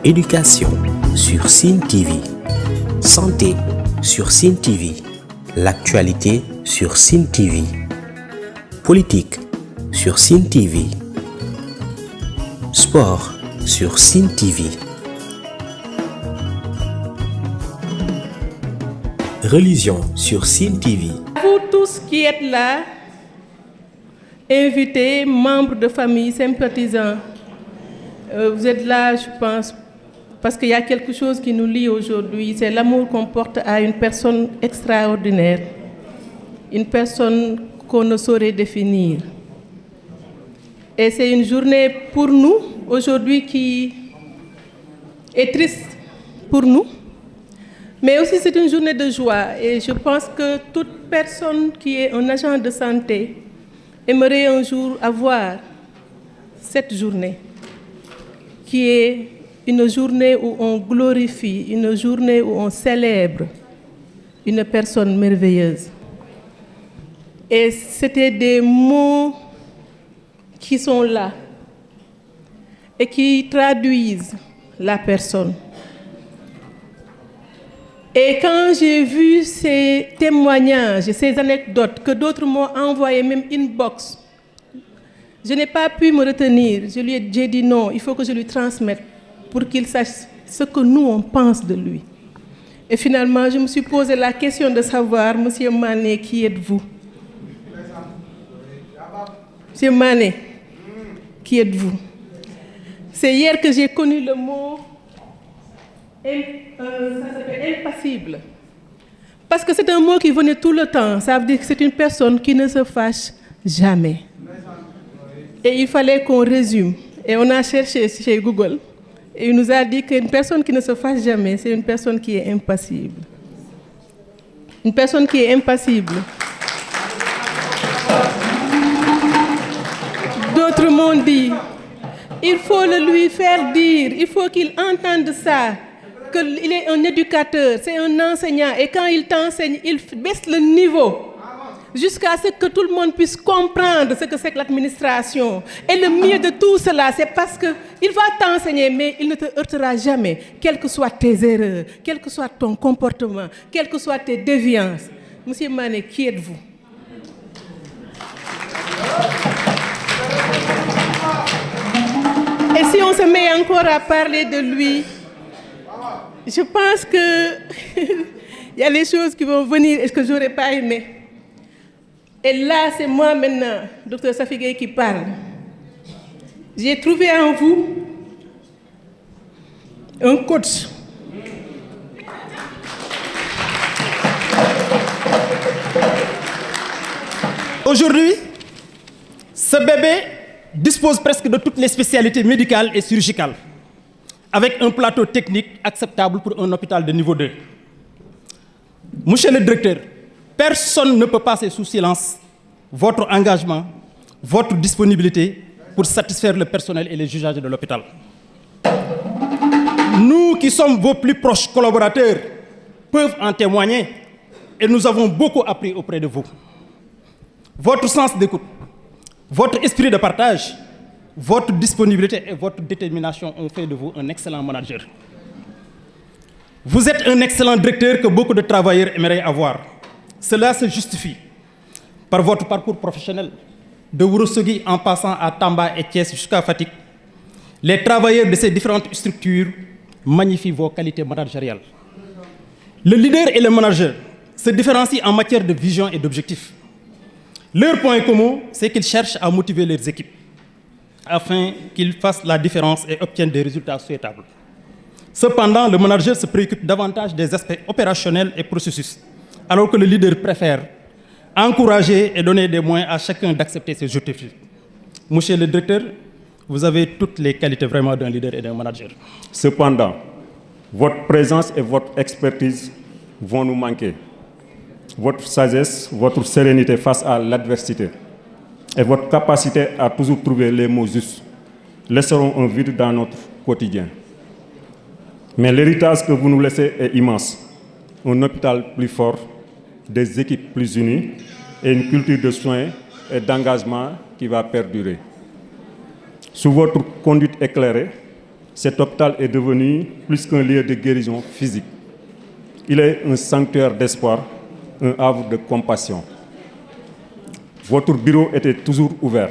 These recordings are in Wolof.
Éducation sur Sen TV. Santé sur Sen TV. L'actualité sur Sen TV. Politique sur Sen TV. Sport sur Sen TV. Religion sur Sen TV. Vous tous qui êtes là, invités, membres de famille, sympathisants, vous êtes là, je pense, parce qu'il y a quelque chose qui nous lie aujourd'hui, c'est l'amour qu'on porte à une personne extraordinaire, une personne qu'on ne saurait définir. Et c'est une journée pour nous, aujourd'hui, qui est triste pour nous, mais aussi c'est une journée de joie. Et je pense que toute personne qui est un agent de santé aimerait un jour avoir cette journée, qui est une journée où on glorifie, une journée où on célèbre une personne merveilleuse. Et c'était des mots qui sont là et qui traduisent la personne. Et quand j'ai vu ces témoignages, ces anecdotes que d'autres m'ont envoyées, même inbox, je n'ai pas pu me retenir. J'ai dit non, il faut que je lui transmette pour qu'il sache ce que nous, on pense de lui. Et finalement, je me suis posé la question de savoir, Monsieur Mané, qui êtes-vous? Monsieur Mané, qui êtes-vous? C'est hier que j'ai connu le mot ça s'appelle impassible. Parce que c'est un mot qui venait tout le temps. Ça veut dire que c'est une personne qui ne se fâche jamais. Et il fallait qu'on résume. Et on a cherché chez Google. Et il nous a dit qu'une personne qui ne se fâche jamais, c'est une personne qui est impassible. Une personne qui est impassible. D'autres m'ont dit, il faut le lui faire dire, il faut qu'il entende ça, qu'il est un éducateur, c'est un enseignant. Et quand il t'enseigne, il baisse le niveau jusqu'à ce que tout le monde puisse comprendre ce que c'est que l'administration. Et le mieux de tout cela, c'est parce qu'il va t'enseigner, mais il ne te heurtera jamais, quelles que soient tes erreurs, quel que soit ton comportement, quelles que soient tes déviances. Monsieur Mané, qui êtes-vous? Et si on se met encore à parler de lui, je pense qu'il y a des choses qui vont venir et que je n'aurais pas aimé. Et là, c'est moi maintenant, Dr Safi Gueye, qui parle. J'ai trouvé en vous un coach. Aujourd'hui, ce bébé dispose presque de toutes les spécialités médicales et chirurgicales, avec un plateau technique acceptable pour un hôpital de niveau 2. Monsieur le directeur, personne ne peut passer sous silence votre engagement, votre disponibilité pour satisfaire le personnel et les usagers de l'hôpital. Nous qui sommes vos plus proches collaborateurs peuvent en témoigner et nous avons beaucoup appris auprès de vous. Votre sens d'écoute, votre esprit de partage, votre disponibilité et votre détermination ont fait de vous un excellent manager. Vous êtes un excellent directeur que beaucoup de travailleurs aimeraient avoir. Cela se justifie par votre parcours professionnel, de Ourossogui en passant à Tamba et Thiès jusqu'à Fatick. Les travailleurs de ces différentes structures magnifient vos qualités managériales. Le leader et le manager se différencient en matière de vision et d'objectifs. Leur point commun, c'est qu'ils cherchent à motiver leurs équipes afin qu'ils fassent la différence et obtiennent des résultats souhaitables. Cependant, le manager se préoccupe davantage des aspects opérationnels et processus, alors que le leader préfère encourager et donner des moyens à chacun d'accepter ses objectifs. Monsieur le directeur, vous avez toutes les qualités vraiment d'un leader et d'un manager. Cependant, votre présence et votre expertise vont nous manquer. Votre sagesse, votre sérénité face à l'adversité et votre capacité à toujours trouver les mots justes laisseront un vide dans notre quotidien. Mais l'héritage que vous nous laissez est immense. Un hôpital plus fort, des équipes plus unies et une culture de soins et d'engagement qui va perdurer. Sous votre conduite éclairée, cet hôpital est devenu plus qu'un lieu de guérison physique. Il est un sanctuaire d'espoir, un havre de compassion. Votre bureau était toujours ouvert,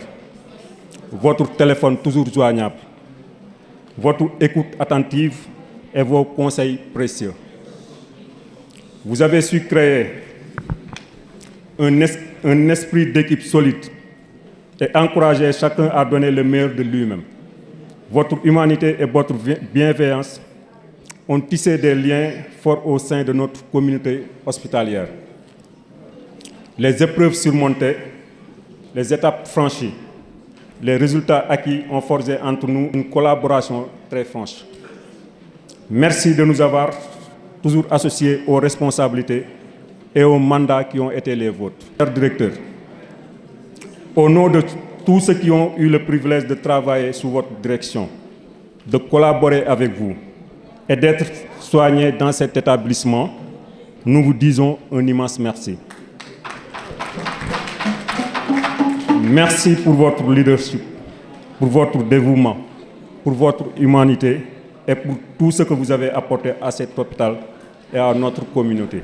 votre téléphone toujours joignable, votre écoute attentive et vos conseils précieux. Vous avez su créer un esprit d'équipe solide et encourager chacun à donner le meilleur de lui-même. Votre humanité et votre bienveillance ont tissé des liens forts au sein de notre communauté hospitalière. Les épreuves surmontées, les étapes franchies, les résultats acquis ont forgé entre nous une collaboration très franche. Merci de nous avoir toujours associés aux responsabilités et aux mandats qui ont été les vôtres. Cher directeur, au nom de tous ceux qui ont eu le privilège de travailler sous votre direction, de collaborer avec vous et d'être soignés dans cet établissement, nous vous disons un immense merci. Merci pour votre leadership, pour votre dévouement, pour votre humanité et pour tout ce que vous avez apporté à cet hôpital et à notre communauté.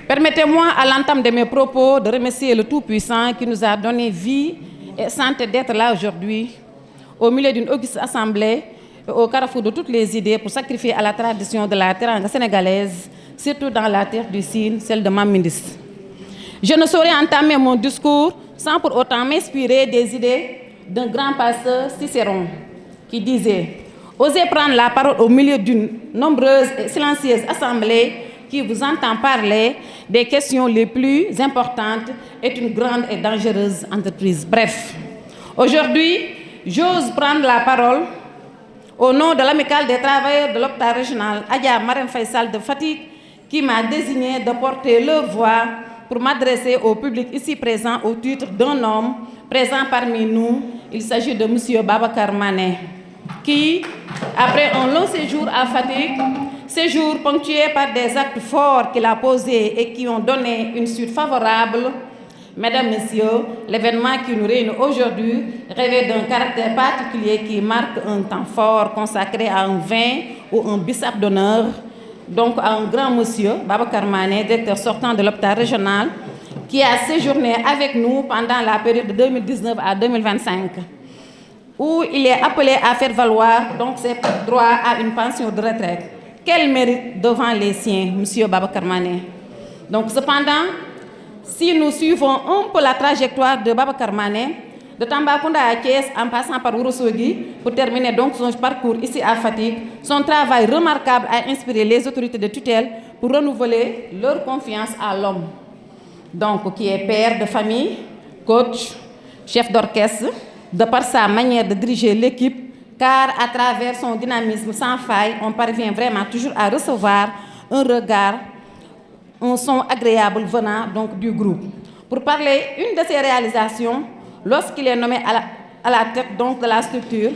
Permettez-moi, à l'entame de mes propos, de remercier le Tout-Puissant qui nous a donné vie et santé d'être là aujourd'hui, au milieu d'une auguste assemblée, au carrefour de toutes les idées pour sacrifier à la tradition de la teranga sénégalaise, surtout dans la terre du Sine, celle de Mamindis. Je ne saurais entamer mon discours sans pour autant m'inspirer des idées d'un grand pasteur Cicéron qui disait « Osez prendre la parole au milieu d'une nombreuse et silencieuse assemblée qui vous entend parler des questions les plus importantes est une grande et dangereuse entreprise. » Bref, aujourd'hui, j'ose prendre la parole au nom de l'amicale des travailleurs de l'hôpital régional Adja Marème Faye Sall de Fatick qui m'a désigné de porter leur voix pour m'adresser au public ici présent au titre d'un homme présent parmi nous. Il s'agit de M. Babacar Mané, qui, après un long séjour à Fatick, séjour ponctué par des actes forts qu'il a posés et qui ont donné une suite favorable, Mesdames, Messieurs, l'événement qui nous réunit aujourd'hui revêt d'un caractère particulier qui marque un temps fort consacré à un vin ou un bissap d'honneur, donc à un grand monsieur, Babacar Mané, directeur sortant de l'hôpital régional, qui a séjourné avec nous pendant la période de 2019 à 2025, où il est appelé à faire valoir donc ses droits à une pension de retraite. Quel mérite devant les siens, monsieur Babacar Mané. Donc cependant, si nous suivons un peu la trajectoire de Babacar Mané, de Tambacounda à Thiès en passant par Ourossogui, pour terminer donc son parcours ici à Fatick, son travail remarquable a inspiré les autorités de tutelle pour renouveler leur confiance à l'homme. Donc, qui est père de famille, coach, chef d'orchestre, de par sa manière de diriger l'équipe, car à travers son dynamisme sans faille, on parvient vraiment toujours à recevoir un regard, un son agréable venant donc du groupe. Pour parler une de ses réalisations, lorsqu'il est nommé à la tête donc de la structure,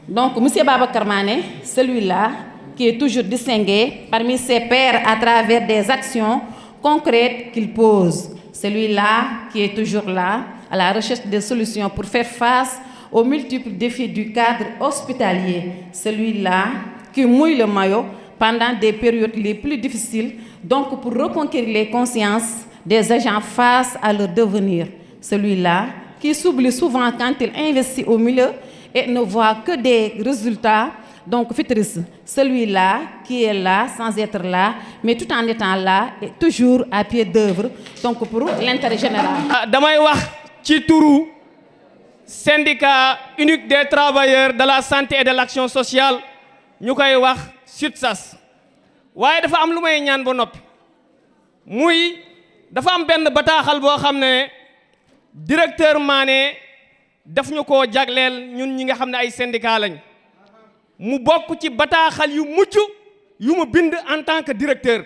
donc M. Babacar Mané, celui-là qui est toujours distingué parmi ses pairs à travers des actions concrètes qu'il pose, celui-là qui est toujours là à la recherche des solutions pour faire face aux multiples défis du cadre hospitalier, celui-là qui mouille le maillot pendant des périodes les plus difficiles, donc pour reconquérir les consciences des agents face à leur devenir. Celui-là qui s'oublie souvent quand il investit au milieu et ne voit que des résultats donc futuristes. Celui-là qui est là sans être là, mais tout en étant là et toujours à pied d'œuvre, donc pour l'intérêt général. Damay wax ci turu syndicat unique des travailleurs de la santé et de l'action sociale ñu koy wax SUTSAS. waaye dafa am lu may ñaan ba noppi muy dafa am benn bataaxal boo xam ne directeur Mané daf ñu koo jagleel ñun ñi nga xam ne ay syndicat lañ mu bokk ci bataaxal yu mujj yu mu bind en tant que directeur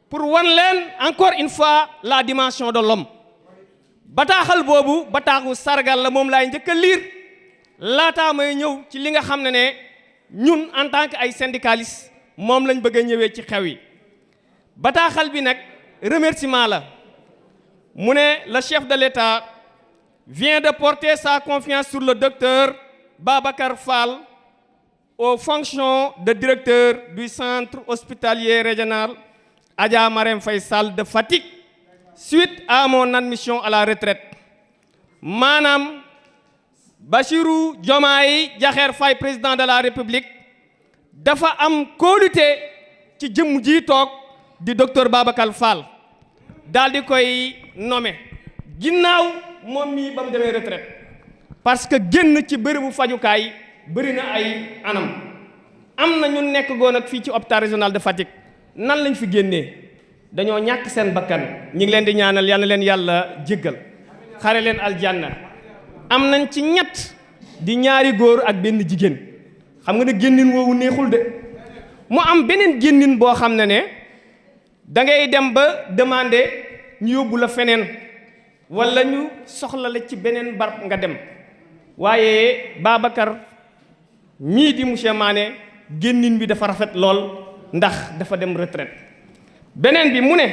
pour wan leen encore une fois la dimension de l'homme. bataaxal boobu bataaxu sargal la moom laay njëkk a liir laataa may ñëw ci li nga xam ne ñun en tant que ay syndicalistes moom lañ bëgg a ñëwee ci xew yi. bataaxal bi nag remerciement la mu ne le chef de l'État vient de porter sa confiance sur le docteur Babacar Fall aux fonctions de directeur du centre hospitalier régional Adja Marème Faye Sall de Fatick suite à mon admission à la retraite. maanaam Bassirou Diomaye Diakhar Faye président de la République dafa am kóolute ci jëmm ji toog di docteur Babacar Fall daal di koy nommé ginnaaw moom mii ba mu demee retraite parce que génn ci bërëbu fajukaay bëri na ay anam am na ñu nekk goon ak fii ci hôpital régional de Fatick nan lañ fi génnee dañoo ñàkk seen bakkan ñi ngi leen di ñaanal yal na leen yàlla jéggal xare leen aljanna am nañ ci ñett di ñaari góor ak benn jigéen xam nga ne génnin woowu neexul de mu am beneen génnin boo xam ne da ngay dem ba demander ñu yóbbu la feneen wala ñu soxla la ci beneen barab nga dem waaye Babacar mii di monsieur Mané génnin bi dafa rafet lool ndax dafa dem retraite beneen bi mu ne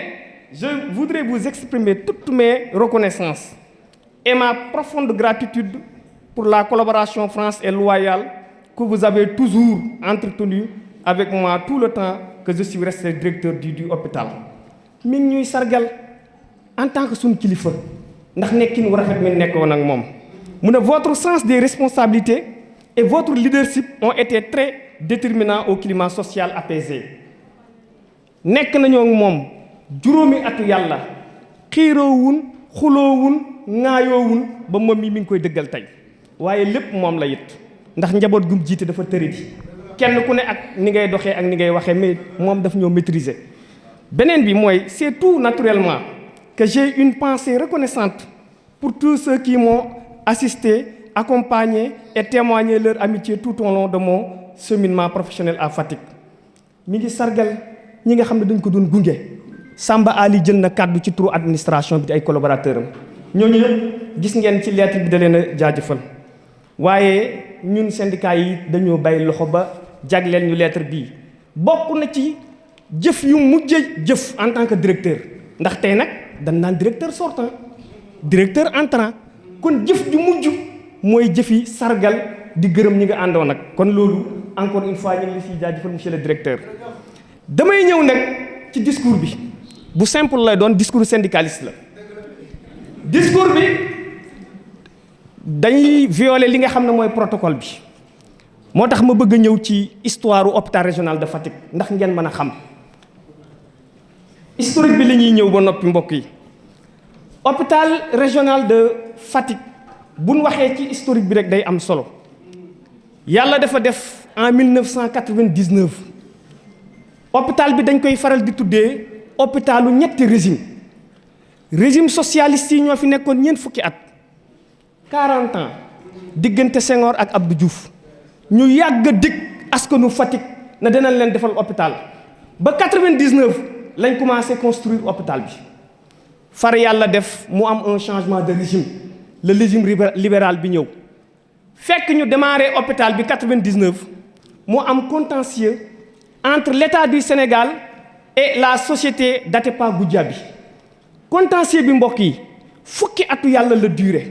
je voudrais vous exprimer toutes mes reconnaissances et ma profonde gratitude pour la collaboration franche et loyale que vous avez toujours entretenue avec moi tout le temps que je suis resté directeur du hôpital. mi ngi ñuy sargal en tant que suñu kilifa ndax nekkin wu rafet mi nekkoon ak moom mu ne votre sens des responsabilités et votre leadership ont été très déterminants au climat social apaisé. nekk nañoo moom juróomi atu yàlla xiiroowun xuloowun ŋaayoowun ba moom mi ngi koy dëggal tey waaye lépp moom la it ndax njaboot gum jiite dafa tëriti kenn ku ne ak ni ngay doxee ak ni ngay waxee mais moom daf ñoo maîtriser. beneen bi mooy c'est tout naturellement que j'ai une pensée reconnaissante pour tous ceux qui m'ont assisté, accompagné et témoigné leur amitié tout au long de mon cheminement professionnel à Fatick. mi ngi sargal ñi nga xam ne dañ ko doon gunge Samba Ali jël na kàddu ci turu administration bi di ay collaborateurs am ñooñu yëpp gis ngeen ci lettre bi da leen a jaajëfal waaye ñun syndicat yi dañoo bàyyi loxo ba jagleel ñu lettre bii bokk na ci jëf yu mujj jëf en tant que directeur ndax tey nag dañ naan directeur sortant directeur entrant kon jëf ju mujj mooy jëfi sargal di gërëm ñi nga àndoon nag kon loolu encore une fois ñu ngi la siy jaajëfal monsieur le directeur. damay ñëw nag ci discours bi bu simple lay doon discours syndicaliste la discours bi dañuy violer li nga xam ne mooy protocole bi moo tax ma bëgg a ñëw ci histoire u hôpital régional de Fatick ndax ngeen mën a xam historique bi la ñuy ñëw ba noppi mbokk yi. hôpital régional de Fatick buñ waxee ci historique bi rek day am solo yàlla dafa def en 1999 hôpital bi dañ koy faral di tuddee hôpitalu ñetti régime socialiste yi ñoo fi nekkoon ñeent fukki at 40 ans diggante Senghor ak Abdou Diouf ñu yàgg a dig askanu Fatick na dinañ leen defal hôpital ba 99 lañ commencé construire hôpital bi far yàlla def mu am un changement de régime le régime libéral bi ñëw fekk ñu démarré hôpital bi 99 mu am contentieux entre l'État du Sénégal et la société d'Atepa Goudiaby contentieux bi mbokk yi fukki atu yàlla la durée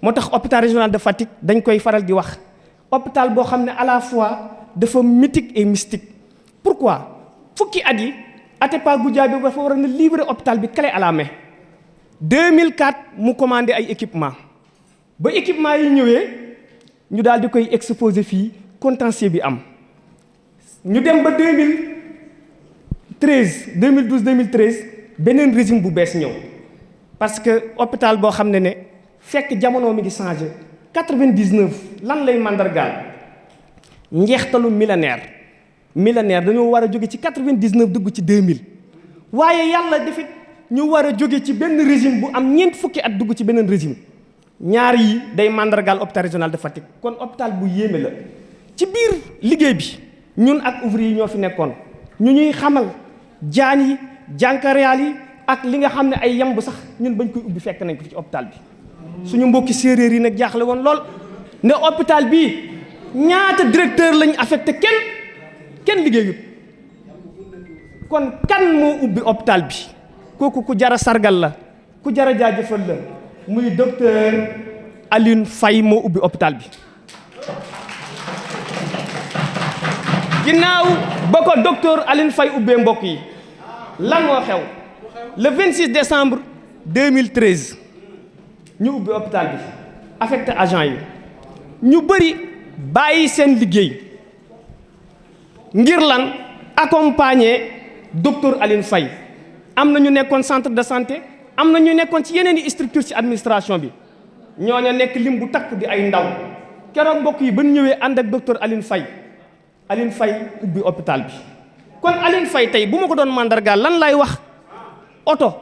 moo tax hôpital régional de Fatick dañ koy faral di wax hôpital boo xam ne à la fois dafa mythique et mystique. pourquoi fukki at yi Atepa Goudiaby dafa war a na livrer hôpital bi clé à la main 2004 mu commandé ay équipement ba équipement yi ñëwee ñu daal di koy exposé fii contentieux bi am ñu dem ba 2012 beneen régime bu bees ñëw parce que hôpital boo xam ne fekk jamono mi ngi changé 99 lan lay mandargaal njeextalu millénaire dañoo war a jóge ci 99 dugg ci 2000 waaye yàlla defit ñu war a jóge ci benn régime bu am ñeent fukki at dugg ci beneen régime ñaar yi day mandargaal hôpital régional de Fatick kon hôpital bu yéeme la ci biir liggéey bi ñun ak ouvrier yi ñoo fi nekkoon ñu ñuy xamal jaan yi jànkareyaal yi ak li nga xam ne ay yamb sax ñun bañ koy ubbi fekk nañ ko ci hôpital bi suñu mbokki séeréer yi nag jaaxle woon lool ne hôpital bii ñaata directeur lañ affecté kenn liggéeyut kon kan moo ubbi hôpital bi kooku ku jara sargal la ku jara jaajëfal la muy docteur Alioune Faye moo ubbi hôpital bi ginnaaw ba ko docteur Aline Faye ubbee mbokk yi lan moo xew le 26 décembre 2013 ñu ubbi hôpital bi affecté agent yi ñu bëri bàyyi seen liggéey ngir lan accompagner docteur Aline Faye am na ñu nekkoon centre de santé am na ñu nekkoon ci yeneen i structure ci administration bi ñooña nekk lim bu takk di ay ndaw keroog mbokk yi ba ñu ñëwee ànd ak docteur Aline Faye ubbi hôpital bi kon Aline Faye tey bu ma ko doon mandargaal lan lay wax oto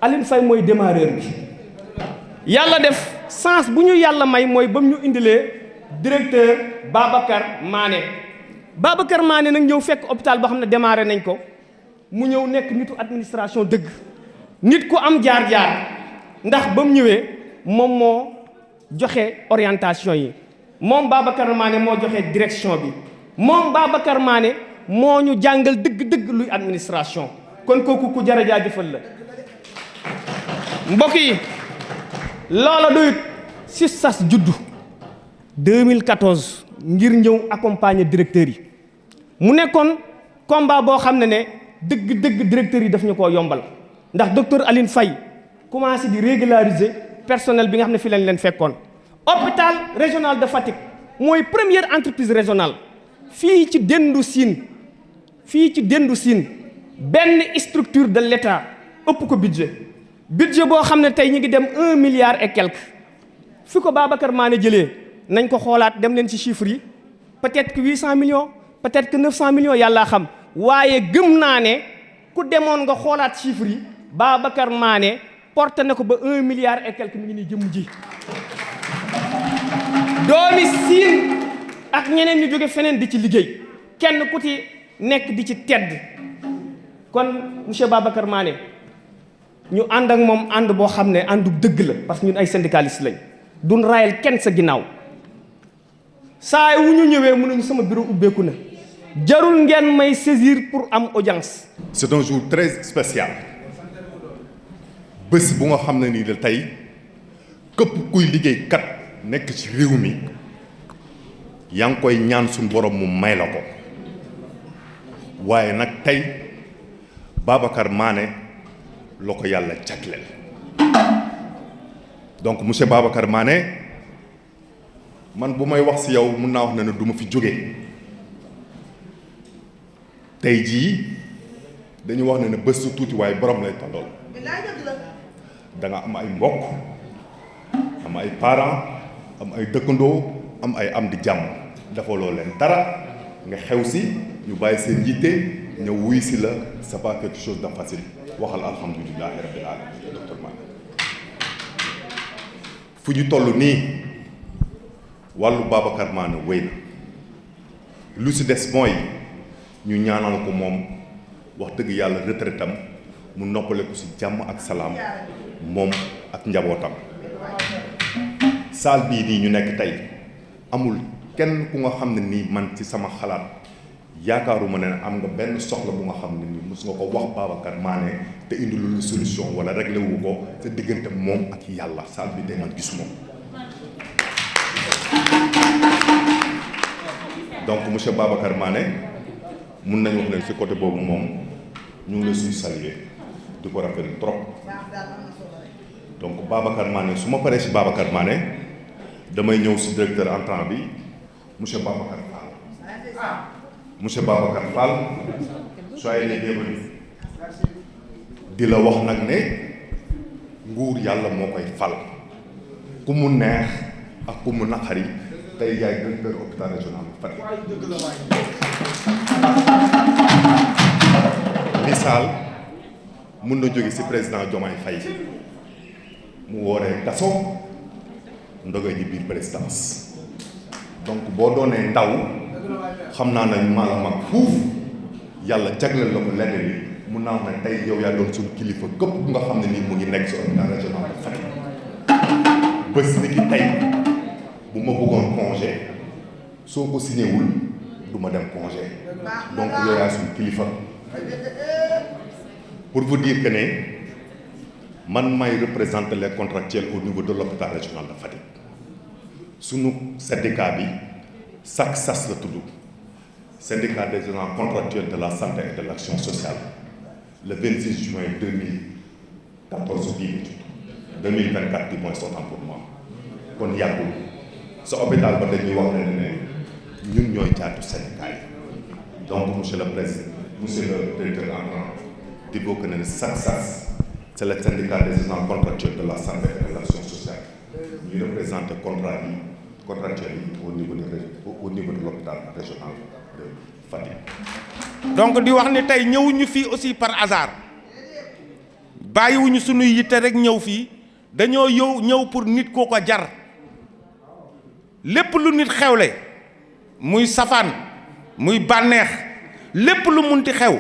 Aline Faye mooy démarreur bi yàlla def sens bu ñu yàlla may mooy ba mu ñu indilee directeur Babacar Mané nag ñëw fekk hôpital boo xam ne démarré nañ ko mu ñëw nekk nitu administration dëgg nit ku am jaar-jaar ndax ba mu ñëwee moom moo joxe orientation yi moom Babacar Mané moo joxe direction bi moom Babacar Mané moo ñu jàngal dëgg-dëgg luy administration kon kooku ku jar a jaajëfal la mbokk yi loola doyut SUTSAS juddu 2014 ngir ñëw accompagner directeurs yi mu nekkoon combat boo xam ne dëgg-dëgg directeurs yi daf ñu koo yombal ndax docteur Aline Faye commencé di régulariser personnel bi nga xam ne fi lañ leen fekkoon. hôpital régional de Fatick mooy première entreprise régionale fii ci dendu Sine benn structure de l'État ëpp ko budget boo xam ne tey ñu ngi dem 1 milliard et quelque fi ko Babacar Mané jëlee nañ ko xoolaat dem leen ci chiffres yi peut-être que 800 millions peut-être que 900 millions yàllaa xam waaye gëm naa ne ku demoon nga xoolaat chiffres yi Babacar Mané porté na ko ba 1 milliard et quelque mi ngi nii jëm ji doomi Sine ak ñeneen ñu jóge feneen di ci liggéey kenn ku ci nekk di ci tedd kon monsieur Babacar Mané ñu ànd ak moom ànd boo xam ne àndu dëgg la parce que ñun ay syndicalistes lañ duñ rayal kenn sa ginnaaw saa wu ñu ñëwee mënuñu sama bureau ubbeeku na jarul ngeen may saisir pour am audience. C'est un jour très spécial bés bu nga xam ne nii la tey képp kuy liggéey kat nekk ci réew mi yaa ngi koy ñaan suñu borom mu may la ko waaye nag tey Babacar Mané la ko yàlla jagleel donc monsieur Babacar Mané man bu may wax ci yow mun naa wax ne du ma fi jóge tey jii dañu wax ne bés su tuuti waaye borom lay tollool da nga am ay mbokk am ay parents am ay dëkkandoo am ay am di jàmm defaloo leen dara nga xew si ñu bàyyi seen yitte ñëw wuy si la c'est pas quelque chose de facile waxal alhamdulillahi rabbil alamin docteur Mané fu ñu toll nii wàllu Babacar Mané wéy na lu si des mooy ñu ñaanal ko moom wax dëgg yàlla retraitam mu noppale ko si jàmm ak salaam moom ak njabootam salle bii nii ñu nekk tey amul kenn ku nga xam ne nii man ci sama xalaat yaakaaruma ne am nga benn soxla bu nga xam ne nii mos nga ko wax Babacar Mané te indi lu solution wala réglé wu ko sa diggante moom ak yàlla salle bi tey man gisuma donc monsieur Babacar Mané mun nañu wax ne ci côté boobu moom ñu ngi la suy saluer di ko rafetlu trop donc Babacar Mané su ma paree ci Babacar Mané damay ñëw ci directeur entrant bi monsieur Babacar Fall monsieur Babacar Fall soyez les bienvenus di la wax nag ne nguur yàlla moo koy fal ku mu neex ak ku mu naqari tey yaay directeur hôpital régional Fatick misaal mun na jóge ci président Diomaye Faye mu wooree Gaston ndoge ji biir présidence donc boo doonee ndaw xam naa ne maa la mag fuuf yàlla jagleel la ko lenn li mun naa wax ne tey yow yaa doon suñu kilifa képp ku nga xam ne nii mu ngi nekk ci hôpital régional de Fatick bés ni ki tey bu ma bëggoon congé soo ko signé wul du ma dem congé donc yow yaa suñu kilifa pour vous dire que ne man may représenter les contractuels au niveau de l'hôpital régional de Fatick sunu syndicat bi SACSAS la tudd syndicat des agents contractuels de la santé et de l'action sociale, le 26 juin 2014 2024 du moins sortant pour moi kon yàggul sa hôpital ba dañuy wax ne ñun ñooy caatu syndicat yi donc monsieur le président monsieur le directeur entrant di bokk na ne SATSAS c'est le syndicat des agents contractuels de la santé et de l'action sociale ñuy représenter contractuels yi au niveau de l'hôpital régional de Fatick. donc di wax ni tey ñëwuñu fii aussi par hasard bàyyiwuñu sunuy yitte rek ñëw fii dañoo ñëw pour nit koo ko jar lépp lu nit xewle muy safaan muy bànneex lépp lu munti xew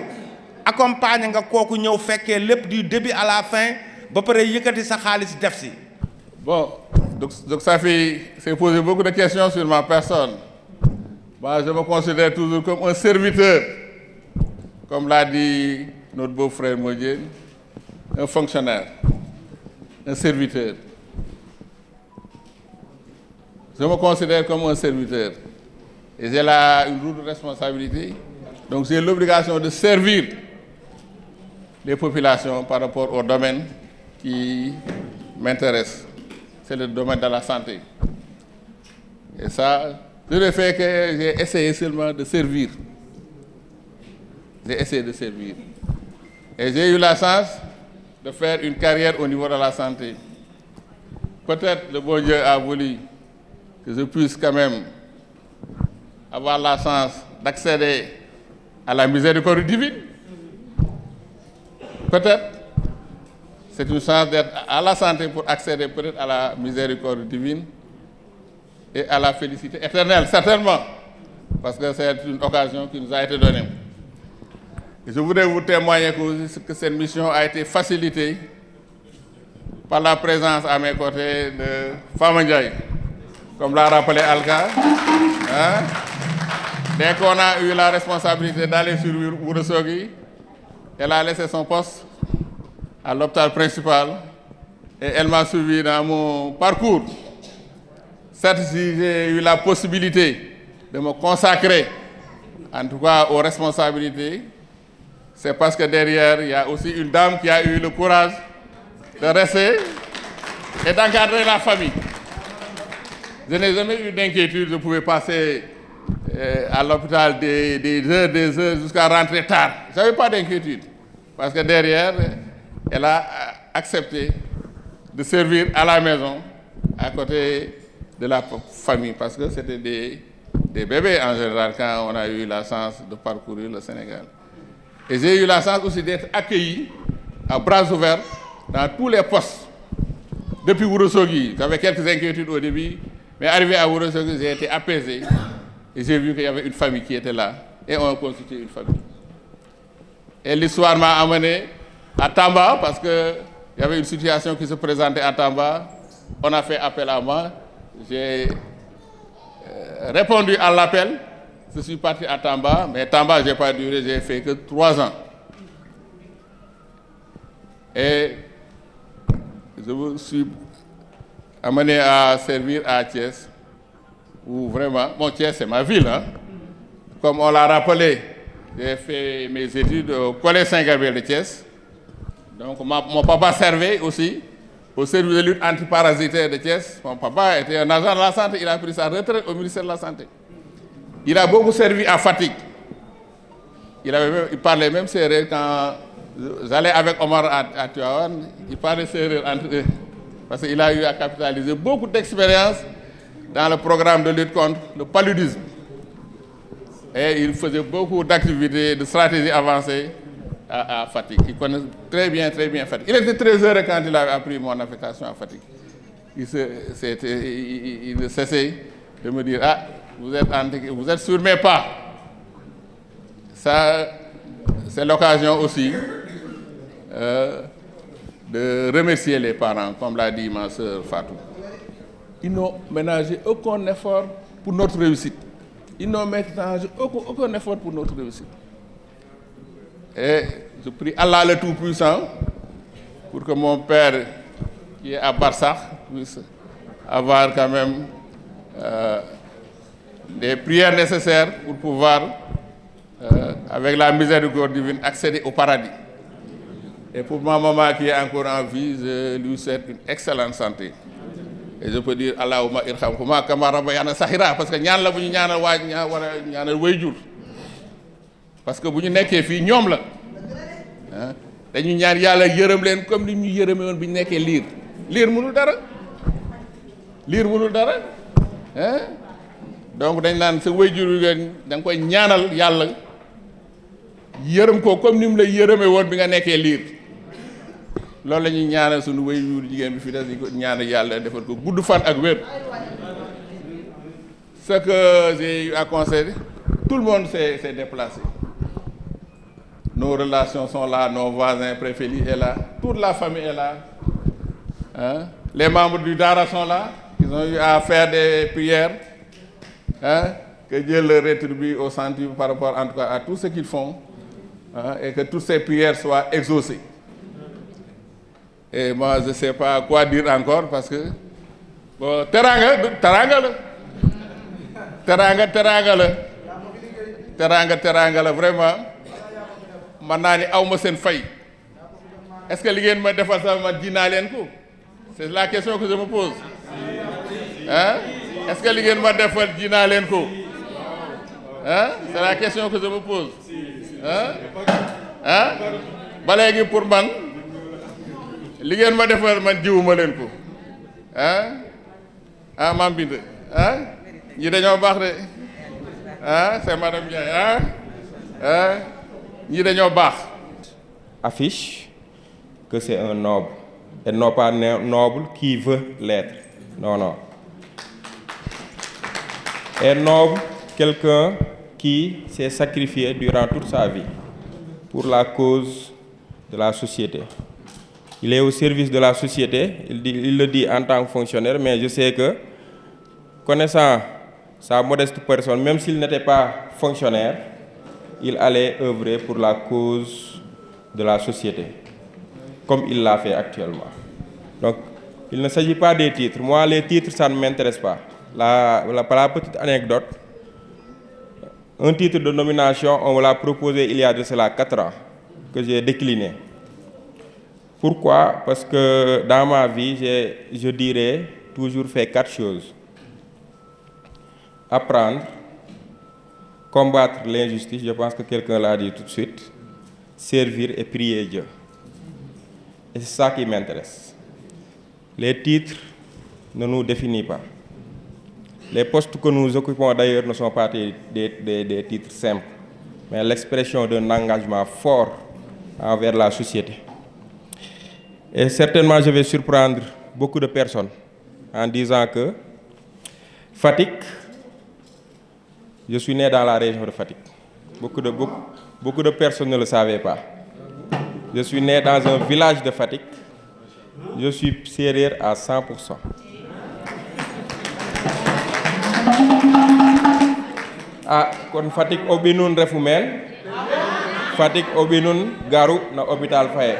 accompagner nga kooku ñëw fekkee lépp du début à la fin ba pare yëkkati sa xaalis def si. Bon, donc ça fait, c'est posé beaucoup de questions sur ma personne. Moi, je me considère toujours comme un serviteur, comme l'a dit notre beau-frère Modien, un fonctionnaire, un serviteur. Je me considère comme un serviteur. Et j'ai là une lourde responsabilité. Donc j'ai l'obligation de servir les populations par rapport au domaine qui m'intéresse. C'est le domaine de la santé. Et ça, c'est le fait que j'ai essayé seulement de servir. J'ai essayé de servir. Et j'ai eu la chance de faire une carrière au niveau de la santé. Peut-être le bon Dieu a voulu que je puisse quand même avoir la chance d'accéder à la miséricorde divine. Peut-être. C'est une chance d'être à la santé pour accéder peut-être à la miséricorde divine et à la félicité éternelle, certainement, parce que c'est une occasion qui nous a été donnée. Et je voudrais vous témoigner que cette mission a été facilitée par la présence à mes côtés de Fama Ndiaye, comme l'a rappelé Alka. Hein? Dès qu'on a eu la responsabilité d'aller sur Ourossogui, elle a laissé son poste à l'hôpital principal et elle m'a suivi dans mon parcours. Certes, si j'ai eu la possibilité de me consacrer, en tout cas aux responsabilités, c'est parce que derrière, il y a aussi une dame qui a eu le courage de rester et d'encadrer la famille. Je n'ai jamais eu d'inquiétude, je pouvais passer à l'hôpital des heures jusqu'à rentrer tard. Je n'avais pas d'inquiétude, parce que derrière, elle a accepté de servir à la maison, à côté de la famille, parce que c'était des bébés en général quand on a eu la chance de parcourir le Sénégal. Et j'ai eu la chance aussi d'être accueilli à bras ouverts dans tous les postes. Depuis Ourossogui, j'avais quelques inquiétudes au début, mais arrivé à Ourossogui, j'ai été apaisé et j'ai vu qu'il y avait une famille qui était là et on a constitué une famille. Et l'histoire m'a amené à Tamba, parce qu'il y avait une situation qui se présentait à Tamba. On a fait appel à moi. J'ai répondu à l'appel. Je suis parti à Tamba, mais Tamba, je n'ai pas duré, j'ai fait que 3 ans. Et je me suis amené à servir à Thiès, où vraiment, mon Thiès, c'est ma ville. Hein. Comme on l'a rappelé, j'ai fait mes études au Collège Saint-Gabriel de Thiès. Donc mon papa servait aussi au service de lutte antiparasitaire de Thiès. Mon papa était un agent de la santé, il a pris sa retraite au ministère de la Santé. Il a beaucoup servi à Fatick. Il parlait même sérère quand j'allais avec Omar à Tivaouane, il parlait sérère entre eux. Parce qu'il a eu à capitaliser beaucoup d'expérience dans le programme de lutte contre le paludisme. Et il faisait beaucoup d'activités, de stratégies avancées à Fatick. Il connaît très bien Fatick. Il était très heureux quand il a appris mon affectation à Fatick. Il ne cessait de me dire, ah, vous êtes sur mes pas. Ça, c'est l'occasion aussi de remercier les parents, comme l'a dit ma sœur Fatou. Ils n'ont ménagé aucun effort pour notre réussite. Ils n'ont ménagé aucun effort pour notre réussite. Et je prie Allah le Tout-Puissant pour que mon père, qui est à Barsakh, puisse avoir quand même des prières nécessaires pour pouvoir avec la miséricorde divine, accéder au paradis. Et pour ma maman qui est encore en vie, je lui souhaite une excellente santé. Et je peux dire Allahumma irhamhuma kama rabbayana saghira, parce que ñaan la bu ñu ñaanal waa war a ñaanal wayjur, parce que bu ñu nekkee fii ñoom la dañu ñaan yàlla yërëm leen comme ni ñu yërëme woon bi ñu nekkee liir mënul dara donc dañ naan sa wayjur wi da nga koy ñaanal yàlla yërëm ko comme ni mu lay yërëme woon bi nga nekkee liir. loolu la ñuy ñaanal suñu wayjur jigéen bi fi des di ko ñaanal yàlla defal ko gudd fan ak wér. Ce que j'ai eu à constater, tout le monde s'est déplacé. Nos relations sont là, nos voisins préférés sont là, toute la famille est là. Les membres du Dara sont là, ils ont eu à faire des prières. Que Dieu leur rétribue au centuple par rapport en tout cas à tout ce qu'ils font, et que toutes ces prières soient exaucées. Et moi, je ne sais pas quoi dire encore parce que bon, teranga la vraiment man naa ni aw ma seen fay. Est-ce que li ngeen ma defal sax man ji naa leen ko? C'est la question que je me pose. Est-ce que li ngeen ma defal ji naa leen ko? C'est la question que je me pose. Ba léegi pour man li ngeen ma defal man jiwuma leen ko. Maam Bind ñi dañoo baax de c'est madame Ndiaye ñi dañoo baax. Affiche que c'est un noble et non pas noble qui veut l'être. Non. Et noble, quelqu'un qui s'est sacrifié durant toute sa vie pour la cause de la société. Il est au service de la société, il le dit en tant que fonctionnaire, mais je sais que, connaissant sa modeste personne, même s'il n'était pas fonctionnaire, il allait œuvrer pour la cause de la société, comme il l'a fait actuellement. Donc, il ne s'agit pas des titres. Moi, les titres, ça ne m'intéresse pas. La petite anecdote, un titre de nomination, on me l'a proposé il y a de cela 4 ans, que j'ai décliné. Pourquoi? Parce que dans ma vie, je dirais, toujours fait 4 choses. Apprendre, combattre l'injustice, je pense que quelqu'un l'a dit tout de suite, servir et prier Dieu. Et c'est ça qui m'intéresse. Les titres ne nous définissent pas. Les postes que nous occupons d'ailleurs ne sont pas des titres simples, mais l'expression d'un engagement fort envers la société. Et certainement, je vais surprendre beaucoup de personnes en disant que Fatick, je suis né dans la région de Fatick. Beaucoup de personnes ne le savaient pas. Je suis né dans un village de Fatick. Je suis sérère à 100%. Kon Fatick obinun refu men, Fatick obinun garu na hôpital Faye.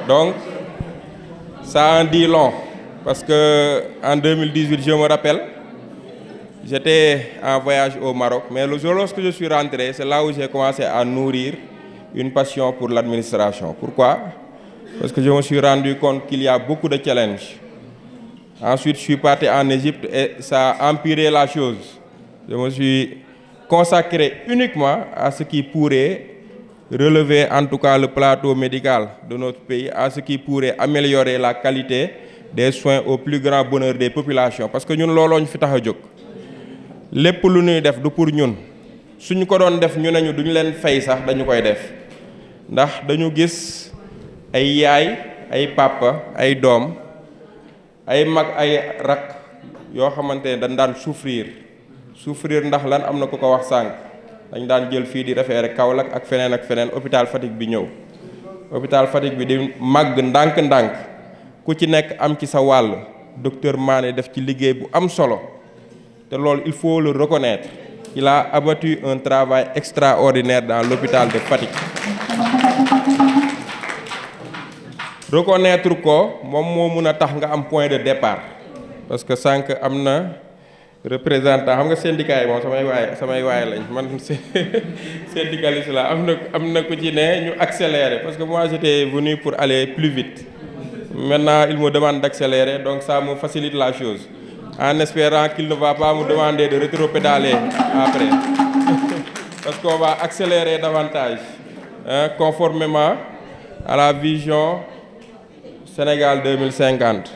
Donc, ça en dit long, parce que en 2018, je me rappelle, j'étais en voyage au Maroc, mais lorsque je suis rentré, c'est là où j'ai commencé à nourrir une passion pour l'administration. Pourquoi? Parce que je me suis rendu compte qu'il y a beaucoup de challenges. Ensuite, je suis parti en Égypte et ça a empiré la chose. Je me suis consacré uniquement à ce qui pourrait relever en tout cas le plateau médical de notre pays, à ce qui pourrait améliorer la qualité des soins au plus grand bonheur des populations. Parce que ñun looloo ñu fi tax a jóg lépp lu ñuy def du pour ñun suñu ko doon def ñu nañu duñu leen fay sax dañu koy def ndax dañu gis ay yaay ay papa ay doom ay mag ay rak yoo xamante ne dañ daan souffrir ndax lan am na ku ko wax sànq dañ daan jël fii di référé Kaolack ak feneen hôpital Fatick bi ñëw hôpital Fatick bi di màgg ndànk-ndànk ku ci nekk am ci sa wàll docteur Mané def ci liggéey bu am solo te loolu il faut le reconnaître. Il a abattu un travail extraordinaire dans l'hôpital de Fatick. Reconnaître ko moom moo mun a tax nga am point de départ parce que sànq am na représentant xam nga syndicat yi moom samay waay lañ man syndicaliste la am na ku ci ne ñu accélérer parce que moi j'étais venu pour aller plus vite. Maintenant il me demande d'accélérer, donc ça me facilite la chose en espérant qu'il ne va pas me demander de rétropédaler après parce qu'on va accélérer davantage conformément à la vision Sénégal 2050.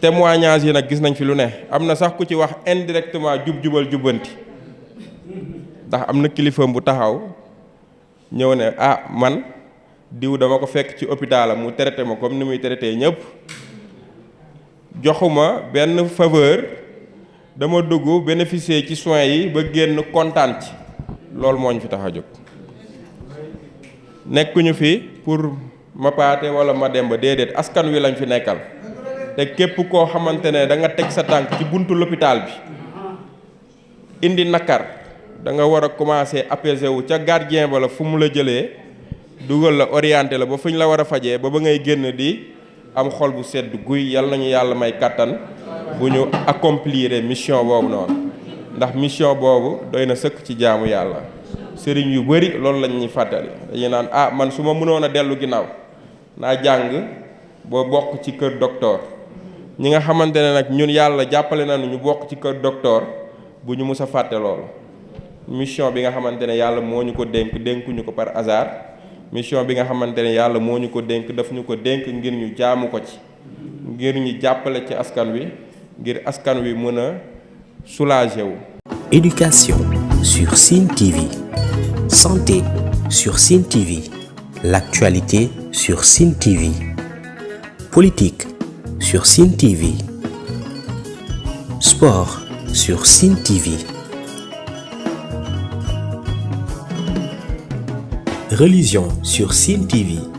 Témoignage yi nag gis nañ fi lu ne am na sax ku ci wax indirectement jubal jubbanti ndax am na kilifaam bu taxaw ñëw ne man diw dama ko fekk ci hôpital mu traité ma comme ni muy traité ñëpp joxuma benn faveur dama dugg bénéficier ci soins yi ba génn kontaan ci loolu moo ñu fi tax a jóg nekkuñu fi pour ma paate wala ma dem ba déedéet askan wi lañ fi nekkal te képp koo xamante ne da nga teg sa tànk ci buntu l'hôpital bi indi nakar da nga war a commencer apaiser wu ca gardien ba la fu mu la jëlee dugal la orienté la ba fu ñu la war a fajee ba ngay génn di am xol bu sedd guy yal nañu yàlla may kàttan bu ñu accomplir mission boobu noonu ndax mission boobu doy na sëkk ci jaamu yàlla sëriñ yu bari loolu lañ ñuy fàttali dañuy naan man su ma mënoon a dellu ginnaaw naa jàng boo bokk ci kër docteur ñi nga xamante ne nag ñun yàlla jàppale nañu ñu bokk ci kër docteur bu ñu mus a fàtte loolu mission bi nga xamante ne yàlla moo ñu ko dénkuñu ko par hasard mission bi nga xamante ne yàlla moo ñu ko dénk daf ñu ko dénk ngir ñu jaamu ko ci ngir ñu jàppale ci askan wi ngir askan wi mën a soulager wu. Éducation sur Sine TV, santé sur Sine TV, l'actualité sur Sine TV, politique sur Sine TV, sport sur Sine TV, religion sur Sine TV.